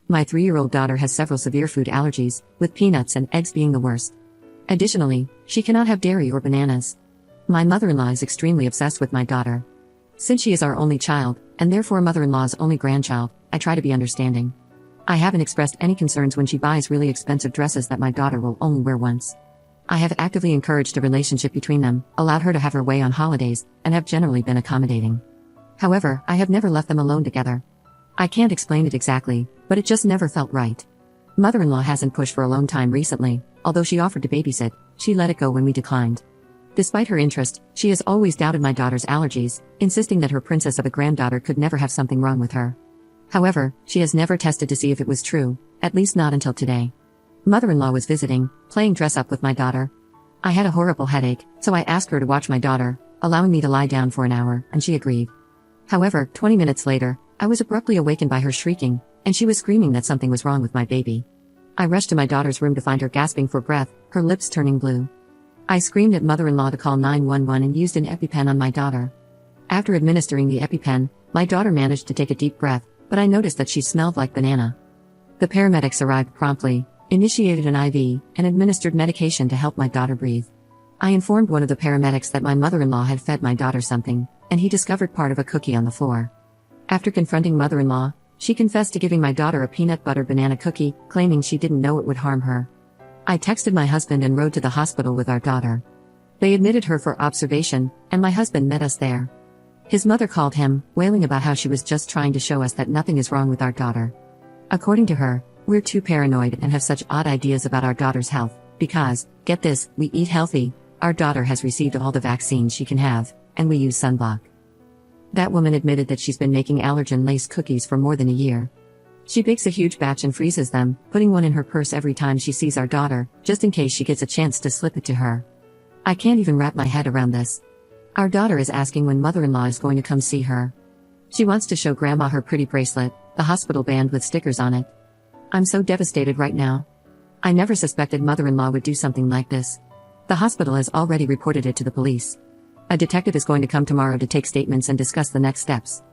My 3-year-old daughter has several severe food allergies, with peanuts and eggs being the worst. Additionally, she cannot have dairy or bananas. My mother-in-law is extremely obsessed with my daughter. Since she is our only child, and therefore mother-in-law's only grandchild, I try to be understanding. I haven't expressed any concerns when she buys really expensive dresses that my daughter will only wear once. I have actively encouraged a relationship between them, allowed her to have her way on holidays, and have generally been accommodating. However, I have never left them alone together. I can't explain it exactly, but it just never felt right. Mother-in-law hasn't pushed for alone time recently, although she offered to babysit, she let it go when we declined. Despite her interest, she has always doubted my daughter's allergies, insisting that her princess of a granddaughter could never have something wrong with her. However, she has never tested to see if it was true, at least not until today. Mother-in-law was visiting, playing dress-up with my daughter. I had a horrible headache, so I asked her to watch my daughter, allowing me to lie down for an hour, and she agreed. However, 20 minutes later, I was abruptly awakened by her shrieking, and she was screaming that something was wrong with my baby. I rushed to my daughter's room to find her gasping for breath, her lips turning blue. I screamed at mother-in-law to call 911 and used an EpiPen on my daughter. After administering the EpiPen, my daughter managed to take a deep breath, but I noticed that she smelled like banana. The paramedics arrived promptly, initiated an IV, and administered medication to help my daughter breathe. I informed one of the paramedics that my mother-in-law had fed my daughter something, and he discovered part of a cookie on the floor. After confronting mother-in-law, she confessed to giving my daughter a peanut butter banana cookie, claiming she didn't know it would harm her. I texted my husband and rode to the hospital with our daughter. They admitted her for observation, and my husband met us there. His mother called him, wailing about how she was just trying to show us that nothing is wrong with our daughter. According to her, we're too paranoid and have such odd ideas about our daughter's health, because, get this, we eat healthy, our daughter has received all the vaccines she can have, and we use sunblock. That woman admitted that she's been making allergen-laced cookies for more than a year. She bakes a huge batch and freezes them, putting one in her purse every time she sees our daughter, just in case she gets a chance to slip it to her. I can't even wrap my head around this. Our daughter is asking when mother-in-law is going to come see her. She wants to show grandma her pretty bracelet, the hospital band with stickers on it. I'm so devastated right now. I never suspected mother-in-law would do something like this. The hospital has already reported it to the police. A detective is going to come tomorrow to take statements and discuss the next steps.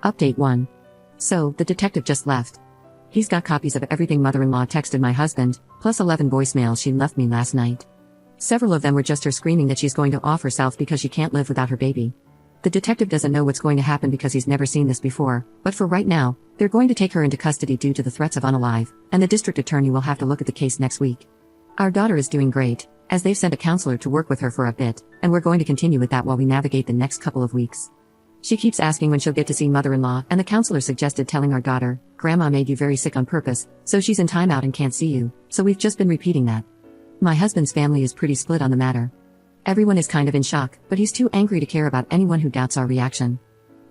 Update 1. So, the detective just left. He's got copies of everything mother-in-law texted my husband, plus 11 voicemails she left me last night. Several of them were just her screaming that she's going to off herself because she can't live without her baby. The detective doesn't know what's going to happen because he's never seen this before, but for right now, they're going to take her into custody due to the threats of unalive, and the district attorney will have to look at the case next week. Our daughter is doing great, as they've sent a counselor to work with her for a bit, and we're going to continue with that while we navigate the next couple of weeks. She keeps asking when she'll get to see mother-in-law, and the counselor suggested telling our daughter, "Grandma made you very sick on purpose, so she's in timeout and can't see you," so we've just been repeating that. My husband's family is pretty split on the matter. Everyone is kind of in shock, but he's too angry to care about anyone who doubts our reaction.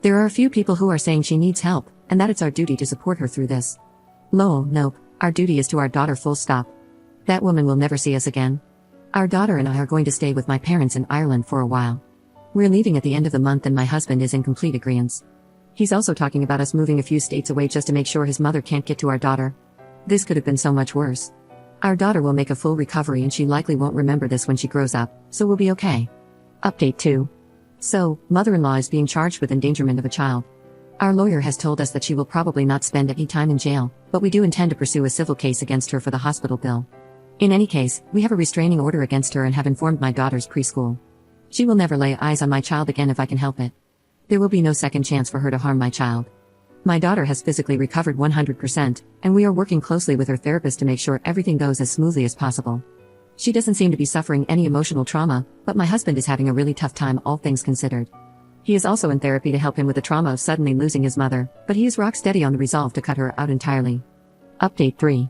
There are a few people who are saying she needs help, and that it's our duty to support her through this. Lol, nope, our duty is to our daughter full stop. That woman will never see us again. Our daughter and I are going to stay with my parents in Ireland for a while. We're leaving at the end of the month and my husband is in complete agreement. He's also talking about us moving a few states away just to make sure his mother can't get to our daughter. This could have been so much worse. Our daughter will make a full recovery and she likely won't remember this when she grows up, so we'll be okay. Update 2. So, mother-in-law is being charged with endangerment of a child. Our lawyer has told us that she will probably not spend any time in jail, but we do intend to pursue a civil case against her for the hospital bill. In any case, we have a restraining order against her and have informed my daughter's preschool. She will never lay eyes on my child again if I can help it. There will be no second chance for her to harm my child. My daughter has physically recovered 100%, and we are working closely with her therapist to make sure everything goes as smoothly as possible. She doesn't seem to be suffering any emotional trauma, but my husband is having a really tough time, all things considered. He is also in therapy to help him with the trauma of suddenly losing his mother, but he is rock steady on the resolve to cut her out entirely. Update 3.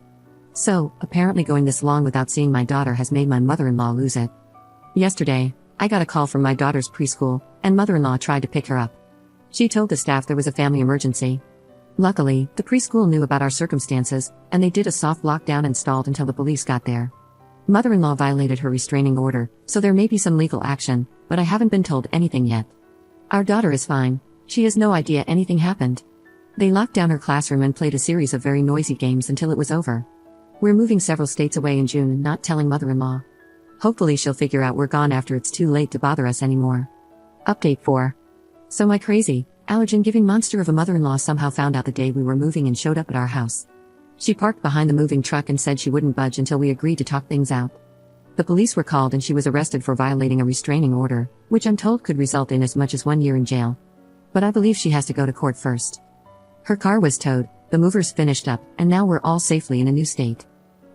So, apparently going this long without seeing my daughter has made my mother-in-law lose it. Yesterday, I got a call from my daughter's preschool, and mother-in-law tried to pick her up. She told the staff there was a family emergency. Luckily, the preschool knew about our circumstances, and they did a soft lockdown and stalled until the police got there. Mother-in-law violated her restraining order, so there may be some legal action, but I haven't been told anything yet. Our daughter is fine. She has no idea anything happened. They locked down her classroom and played a series of very noisy games until it was over. We're moving several states away in June and not telling mother-in-law. Hopefully she'll figure out we're gone after it's too late to bother us anymore. Update 4. So my crazy, allergen-giving monster of a mother-in-law somehow found out the day we were moving and showed up at our house. She parked behind the moving truck and said she wouldn't budge until we agreed to talk things out. The police were called and she was arrested for violating a restraining order, which I'm told could result in as much as 1 year in jail. But I believe she has to go to court first. Her car was towed, the movers finished up, and now we're all safely in a new state.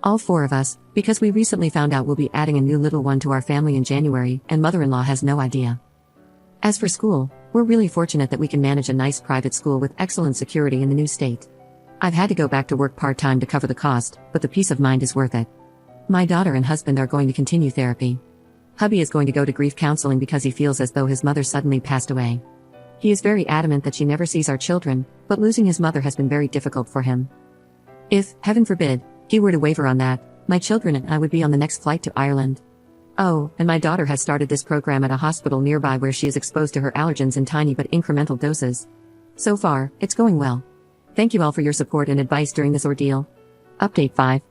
All 4 of us, because we recently found out we'll be adding a new little one to our family in January, and mother-in-law has no idea. As for school, we're really fortunate that we can manage a nice private school with excellent security in the new state. I've had to go back to work part-time to cover the cost, but the peace of mind is worth it. My daughter and husband are going to continue therapy. Hubby is going to go to grief counseling because he feels as though his mother suddenly passed away. He is very adamant that she never sees our children, but losing his mother has been very difficult for him. If, heaven forbid, he were to waver on that, my children and I would be on the next flight to Ireland. Oh, and my daughter has started this program at a hospital nearby where she is exposed to her allergens in tiny but incremental doses. So far, it's going well. Thank you all for your support and advice during this ordeal. Update 5.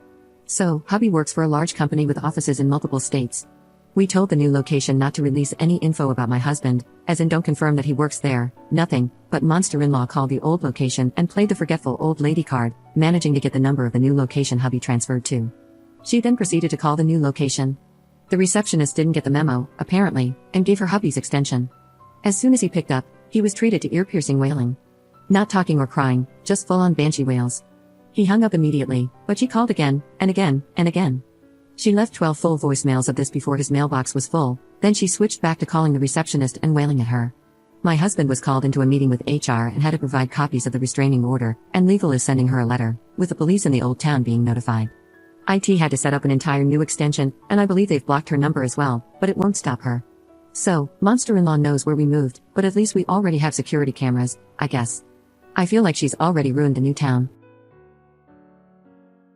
So, hubby works for a large company with offices in multiple states. We told the new location not to release any info about my husband, as in don't confirm that he works there, nothing, but monster-in-law called the old location and played the forgetful old lady card, managing to get the number of the new location hubby transferred to. She then proceeded to call the new location. The receptionist didn't get the memo, apparently, and gave her hubby's extension. As soon as he picked up, he was treated to ear-piercing wailing. Not talking or crying, just full-on banshee wails. He hung up immediately, but she called again, and again, and again. She left 12 full voicemails of this before his mailbox was full, then she switched back to calling the receptionist and wailing at her. My husband was called into a meeting with HR and had to provide copies of the restraining order, and legal is sending her a letter, with the police in the old town being notified. IT had to set up an entire new extension, and I believe they've blocked her number as well, but it won't stop her. So, monster-in-law knows where we moved, but at least we already have security cameras, I guess. I feel like she's already ruined the new town.